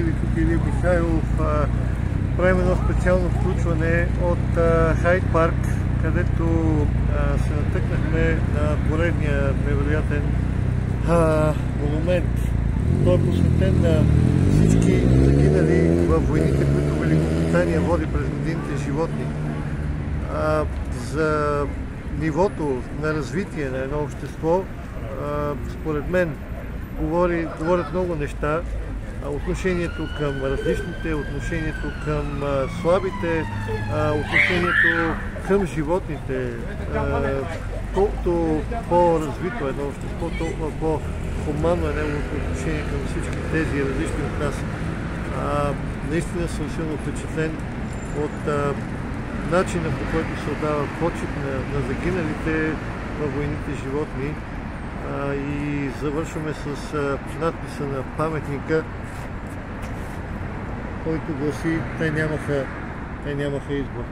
или тук Илия Михайлов, правим едно специално включване от Хайд Парк, където се натъкнахме на поредния невероятен монумент. Той е посветен на всички загинали във войните, които Великобритания води през годините животни. За нивото на развитие на едно общество, според мен, говорят много неща. Отношението към различните, отношението към слабите, отношението към животните. Колкото по-развито едно общество, толкова по-хуманно е неговото отношение към всички тези различни от нас. Наистина съм силно впечатлен от начина, по който се отдава почет на загиналите във войните животни. И завършваме с надписа на паметника, който гласи: те нямаха избор.